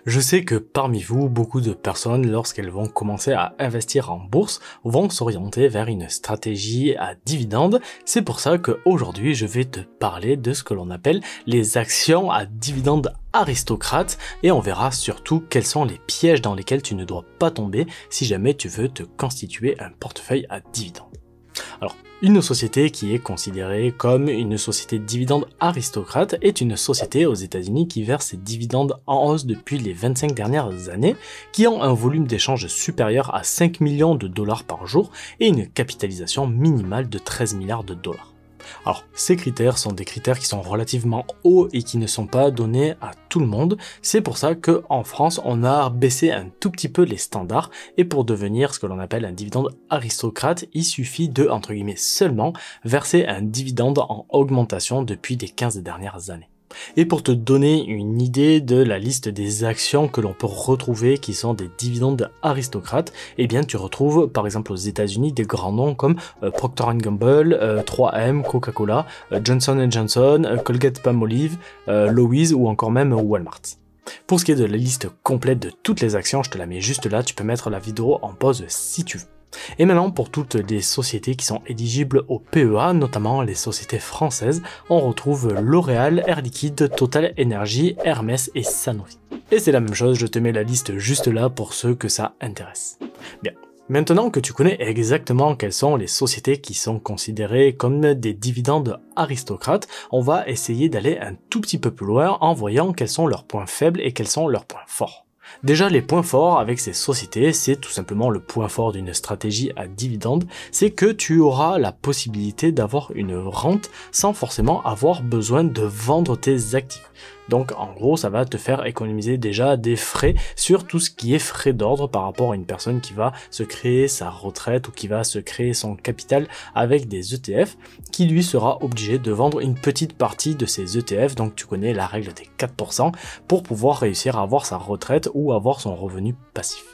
Je sais que parmi vous, beaucoup de personnes, lorsqu'elles vont commencer à investir en bourse, vont s'orienter vers une stratégie à dividendes. C'est pour ça qu'aujourd'hui, je vais te parler de ce que l'on appelle les actions à dividendes aristocrates et on verra surtout quels sont les pièges dans lesquels tu ne dois pas tomber si jamais tu veux te constituer un portefeuille à dividendes. Alors, une société qui est considérée comme une société de dividendes aristocrate est une société aux États-Unis qui verse ses dividendes en hausse depuis les 25 dernières années, qui ont un volume d'échange supérieur à 5 millions de dollars par jour et une capitalisation minimale de 13 milliards de dollars. Alors, ces critères sont des critères qui sont relativement hauts et qui ne sont pas donnés à tout le monde. C'est pour ça qu'en France, on a baissé un tout petit peu les standards et pour devenir ce que l'on appelle un dividende aristocrate, il suffit de, entre guillemets, seulement verser un dividende en augmentation depuis les 15 dernières années. Et pour te donner une idée de la liste des actions que l'on peut retrouver qui sont des dividendes aristocrates, eh bien tu retrouves par exemple aux États-Unis des grands noms comme Procter & Gamble, 3M, Coca-Cola, Johnson & Johnson, Colgate-Palmolive, Lowe's ou encore même Walmart. Pour ce qui est de la liste complète de toutes les actions, je te la mets juste là, tu peux mettre la vidéo en pause si tu veux. Et maintenant, pour toutes les sociétés qui sont éligibles au PEA, notamment les sociétés françaises, on retrouve L'Oréal, Air Liquide, Total Energy, Hermès et Sanofi. Et c'est la même chose, je te mets la liste juste là pour ceux que ça intéresse. Bien. Maintenant que tu connais exactement quelles sont les sociétés qui sont considérées comme des dividendes aristocrates, on va essayer d'aller un tout petit peu plus loin en voyant quels sont leurs points faibles et quels sont leurs points forts. Déjà, les points forts avec ces sociétés, c'est tout simplement le point fort d'une stratégie à dividendes, c'est que tu auras la possibilité d'avoir une rente sans forcément avoir besoin de vendre tes actifs. Donc en gros, ça va te faire économiser déjà des frais sur tout ce qui est frais d'ordre par rapport à une personne qui va se créer sa retraite ou qui va se créer son capital avec des ETF, qui lui sera obligé de vendre une petite partie de ses ETF, donc tu connais la règle des 4%, pour pouvoir réussir à avoir sa retraite ou avoir son revenu passif.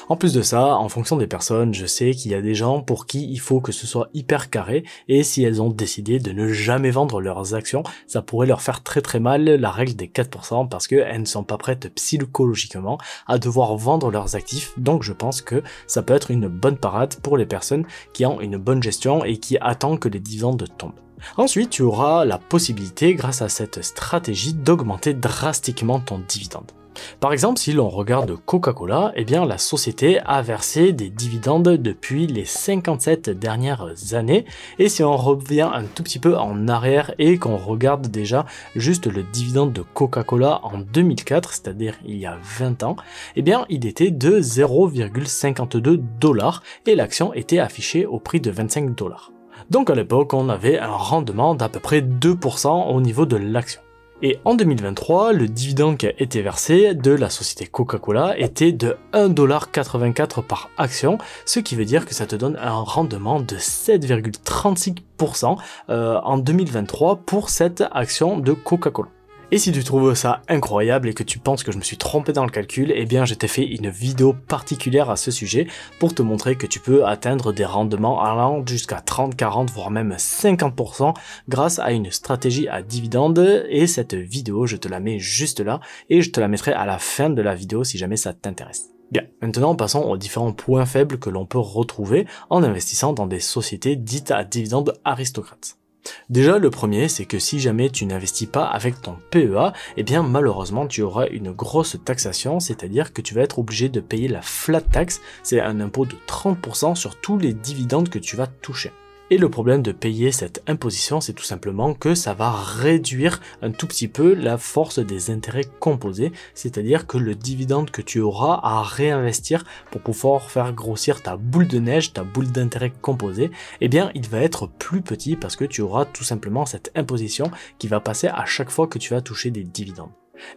En plus de ça, en fonction des personnes, je sais qu'il y a des gens pour qui il faut que ce soit hyper carré et si elles ont décidé de ne jamais vendre leurs actions, ça pourrait leur faire très mal la règle des 4% parce qu'elles ne sont pas prêtes psychologiquement à devoir vendre leurs actifs. Donc je pense que ça peut être une bonne parade pour les personnes qui ont une bonne gestion et qui attendent que les dividendes tombent. Ensuite, tu auras la possibilité, grâce à cette stratégie, d'augmenter drastiquement ton dividende. Par exemple, si l'on regarde Coca-Cola, eh bien la société a versé des dividendes depuis les 57 dernières années. Et si on revient un tout petit peu en arrière et qu'on regarde déjà juste le dividende de Coca-Cola en 2004, c'est-à-dire il y a 20 ans, eh bien il était de 0,52 $ et l'action était affichée au prix de 25 $. Donc à l'époque, on avait un rendement d'à peu près 2% au niveau de l'action. Et en 2023, le dividende qui a été versé de la société Coca-Cola était de 1,84 $ par action, ce qui veut dire que ça te donne un rendement de 7,36% en 2023 pour cette action de Coca-Cola. Et si tu trouves ça incroyable et que tu penses que je me suis trompé dans le calcul, eh bien je t'ai fait une vidéo particulière à ce sujet pour te montrer que tu peux atteindre des rendements allant jusqu'à 30, 40, voire même 50% grâce à une stratégie à dividendes. Et cette vidéo, je te la mets juste là et je te la mettrai à la fin de la vidéo si jamais ça t'intéresse. Bien, maintenant passons aux différents points faibles que l'on peut retrouver en investissant dans des sociétés dites à dividendes aristocrates. Déjà, le premier, c'est que si jamais tu n'investis pas avec ton PEA, eh bien malheureusement tu auras une grosse taxation, c'est-à-dire que tu vas être obligé de payer la flat tax, c'est un impôt de 30% sur tous les dividendes que tu vas toucher. Et le problème de payer cette imposition, c'est tout simplement que ça va réduire un tout petit peu la force des intérêts composés, c'est-à-dire que le dividende que tu auras à réinvestir pour pouvoir faire grossir ta boule de neige, ta boule d'intérêt composé, eh bien il va être plus petit parce que tu auras tout simplement cette imposition qui va passer à chaque fois que tu vas toucher des dividendes.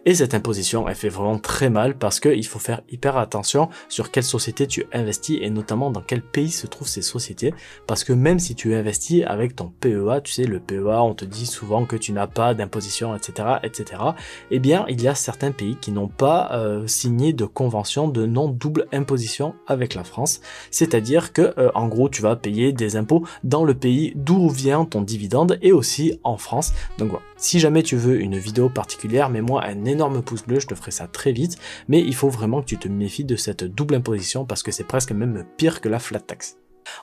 Et cette imposition, elle fait vraiment très mal parce qu'il faut faire hyper attention sur quelle société tu investis et notamment dans quel pays se trouvent ces sociétés. Parce que même si tu investis avec ton PEA, tu sais, le PEA, on te dit souvent que tu n'as pas d'imposition, etc., etc. Eh bien, il y a certains pays qui n'ont pas signé de convention de non-double imposition avec la France. C'est-à-dire que, en gros, tu vas payer des impôts dans le pays d'où vient ton dividende et aussi en France. Donc voilà. Si jamais tu veux une vidéo particulière, mets-moi un énorme pouce bleu, je te ferai ça très vite, mais il faut vraiment que tu te méfies de cette double imposition parce que c'est presque même pire que la flat tax.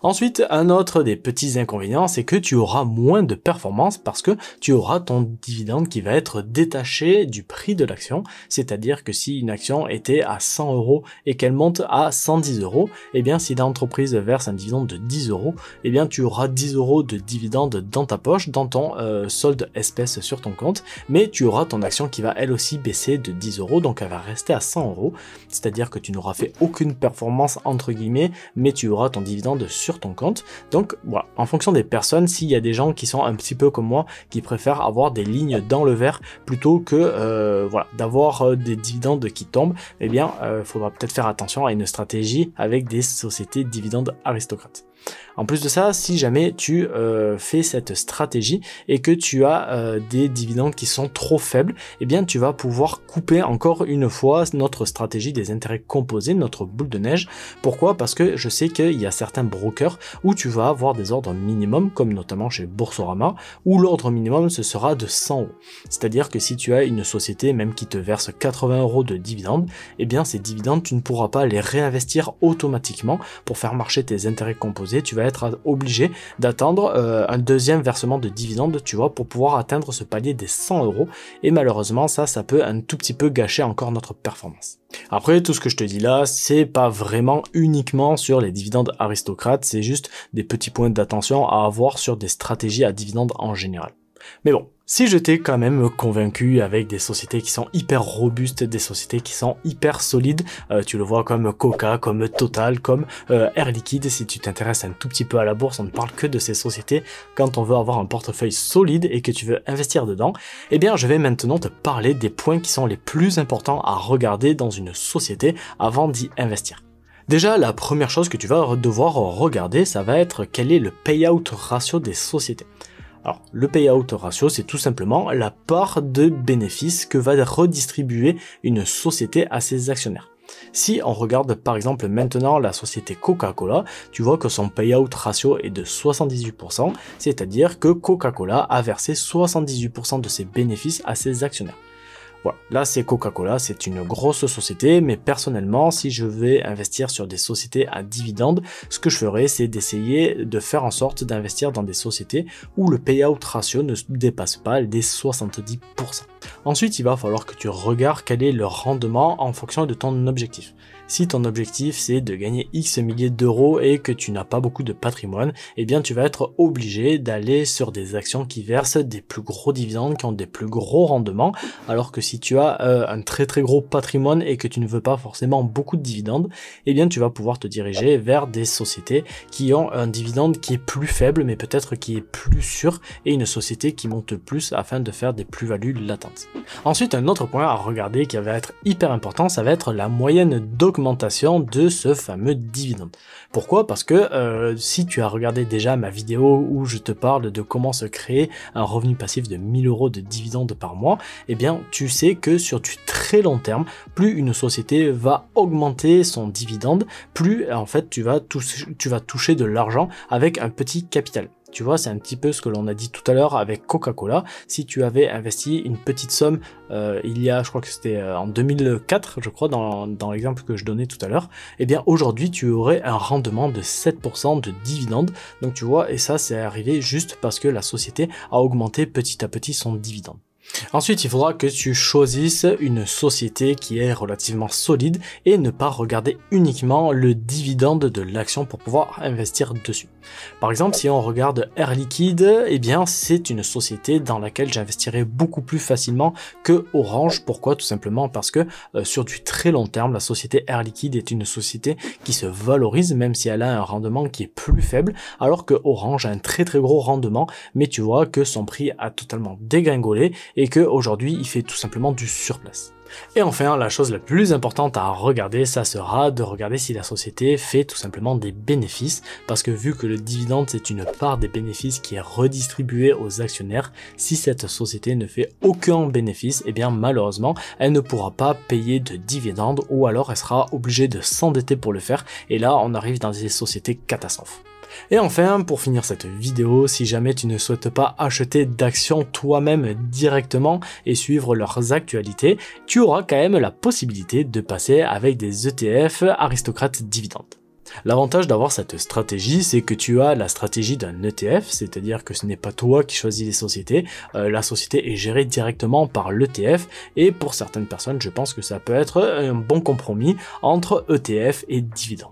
Ensuite, un autre des petits inconvénients, c'est que tu auras moins de performance parce que tu auras ton dividende qui va être détaché du prix de l'action, c'est-à-dire que si une action était à 100 € et qu'elle monte à 110 €, eh bien si l'entreprise verse un dividende de 10 €, eh bien tu auras 10 € de dividende dans ta poche, dans ton solde espèce sur ton compte, mais tu auras ton action qui va elle aussi baisser de 10 €, donc elle va rester à 100 €, c'est-à-dire que tu n'auras fait aucune performance entre guillemets, mais tu auras ton dividende sur ton compte. Donc voilà, en fonction des personnes, s'il y a des gens qui sont un petit peu comme moi, qui préfèrent avoir des lignes dans le vert plutôt que voilà, d'avoir des dividendes qui tombent, eh bien il faudra peut-être faire attention à une stratégie avec des sociétés dividendes aristocrates. En plus de ça, si jamais tu fais cette stratégie et que tu as des dividendes qui sont trop faibles, eh bien tu vas pouvoir couper encore une fois notre stratégie des intérêts composés, notre boule de neige. Pourquoi? Parce que je sais qu'il y a certains brokers où tu vas avoir des ordres minimums, comme notamment chez Boursorama, où l'ordre minimum ce sera de 100 €. C'est-à-dire que si tu as une société même qui te verse 80 € de dividendes, eh bien ces dividendes tu ne pourras pas les réinvestir automatiquement pour faire marcher tes intérêts composés. Tu vas être obligé d'attendre un deuxième versement de dividendes, tu vois, pour pouvoir atteindre ce palier des 100 €. Et malheureusement, ça peut un tout petit peu gâcher encore notre performance. Après, tout ce que je te dis là, c'est pas vraiment uniquement sur les dividendes aristocrates, c'est juste des petits points d'attention à avoir sur des stratégies à dividendes en général. Mais bon, si je t'ai quand même convaincu avec des sociétés qui sont hyper robustes, des sociétés qui sont hyper solides, tu le vois comme Coca, comme Total, comme Air Liquide, si tu t'intéresses un tout petit peu à la bourse, on ne parle que de ces sociétés quand on veut avoir un portefeuille solide et que tu veux investir dedans, eh bien je vais maintenant te parler des points qui sont les plus importants à regarder dans une société avant d'y investir. Déjà, la première chose que tu vas devoir regarder, ça va être quel est le payout ratio des sociétés. Alors, le payout ratio, c'est tout simplement la part de bénéfices que va redistribuer une société à ses actionnaires. Si on regarde par exemple maintenant la société Coca-Cola, tu vois que son payout ratio est de 78%, c'est-à-dire que Coca-Cola a versé 78% de ses bénéfices à ses actionnaires. Voilà, là c'est Coca-Cola, c'est une grosse société, mais personnellement, si je vais investir sur des sociétés à dividendes, ce que je ferais, c'est d'essayer de faire en sorte d'investir dans des sociétés où le payout ratio ne dépasse pas les 70%. Ensuite, il va falloir que tu regardes quel est le rendement en fonction de ton objectif. Si ton objectif c'est de gagner X milliers d'euros et que tu n'as pas beaucoup de patrimoine, eh bien tu vas être obligé d'aller sur des actions qui versent des plus gros dividendes, qui ont des plus gros rendements, alors que si tu as un très gros patrimoine et que tu ne veux pas forcément beaucoup de dividendes, eh bien tu vas pouvoir te diriger vers des sociétés qui ont un dividende qui est plus faible mais peut-être qui est plus sûr et une société qui monte plus afin de faire des plus-values latentes. Ensuite, un autre point à regarder qui va être hyper important, ça va être la moyenne d'augmentation de ce fameux dividende. Pourquoi? Parce que si tu as regardé déjà ma vidéo où je te parle de comment se créer un revenu passif de 1000 € de dividendes par mois, eh bien tu sais que sur du très long terme, plus une société va augmenter son dividende, plus en fait tu vas toucher de l'argent avec un petit capital. Tu vois, c'est un petit peu ce que l'on a dit tout à l'heure avec Coca-Cola. Si tu avais investi une petite somme, il y a, je crois que c'était en 2004, je crois, dans l'exemple que je donnais tout à l'heure, eh bien aujourd'hui, tu aurais un rendement de 7% de dividende. Donc tu vois, et ça, c'est arrivé juste parce que la société a augmenté petit à petit son dividende. Ensuite, il faudra que tu choisisses une société qui est relativement solide et ne pas regarder uniquement le dividende de l'action pour pouvoir investir dessus. Par exemple, si on regarde Air Liquide, eh bien c'est une société dans laquelle j'investirais beaucoup plus facilement que Orange. Pourquoi? Tout simplement parce que sur du très long terme, la société Air Liquide est une société qui se valorise même si elle a un rendement qui est plus faible, alors que Orange a un très gros rendement, mais tu vois que son prix a totalement dégringolé et que aujourd'hui il fait tout simplement du surplace. Et enfin, la chose la plus importante à regarder, ça sera de regarder si la société fait tout simplement des bénéfices, parce que vu que le dividende c'est une part des bénéfices qui est redistribuée aux actionnaires, si cette société ne fait aucun bénéfice, eh bien malheureusement elle ne pourra pas payer de dividendes ou alors elle sera obligée de s'endetter pour le faire, et là on arrive dans des sociétés catastrophes. Et enfin, pour finir cette vidéo, si jamais tu ne souhaites pas acheter d'actions toi-même directement et suivre leurs actualités, tu auras quand même la possibilité de passer avec des ETF aristocrates dividendes. L'avantage d'avoir cette stratégie, c'est que tu as la stratégie d'un ETF, c'est-à-dire que ce n'est pas toi qui choisis les sociétés, la société est gérée directement par l'ETF, et pour certaines personnes, je pense que ça peut être un bon compromis entre ETF et dividendes.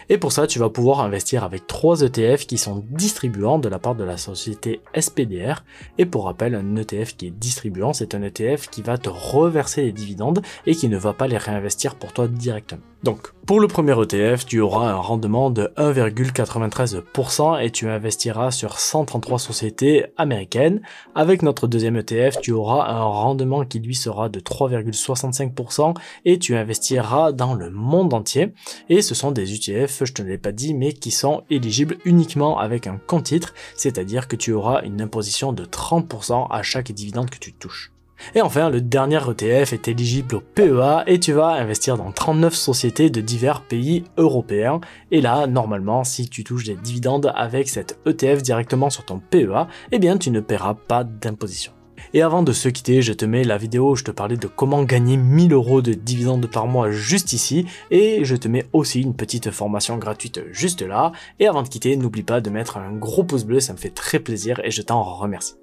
Et pour ça, tu vas pouvoir investir avec 3 ETF qui sont distribuants de la part de la société SPDR. Et pour rappel, un ETF qui est distribuant, c'est un ETF qui va te reverser les dividendes et qui ne va pas les réinvestir pour toi directement. Donc, pour le premier ETF, tu auras un rendement de 1,93% et tu investiras sur 133 sociétés américaines. Avec notre deuxième ETF, tu auras un rendement qui lui sera de 3,65% et tu investiras dans le monde entier. Et ce sont des ETF, je te l'ai pas dit, mais qui sont éligibles uniquement avec un compte titre, c'est-à-dire que tu auras une imposition de 30% à chaque dividende que tu touches. Et enfin, le dernier ETF est éligible au PEA et tu vas investir dans 39 sociétés de divers pays européens. Et là, normalement, si tu touches des dividendes avec cet ETF directement sur ton PEA, eh bien tu ne paieras pas d'imposition. Et avant de se quitter, je te mets la vidéo où je te parlais de comment gagner 1000 € de dividendes par mois juste ici. Et je te mets aussi une petite formation gratuite juste là. Et avant de quitter, n'oublie pas de mettre un gros pouce bleu, ça me fait très plaisir et je t'en remercie.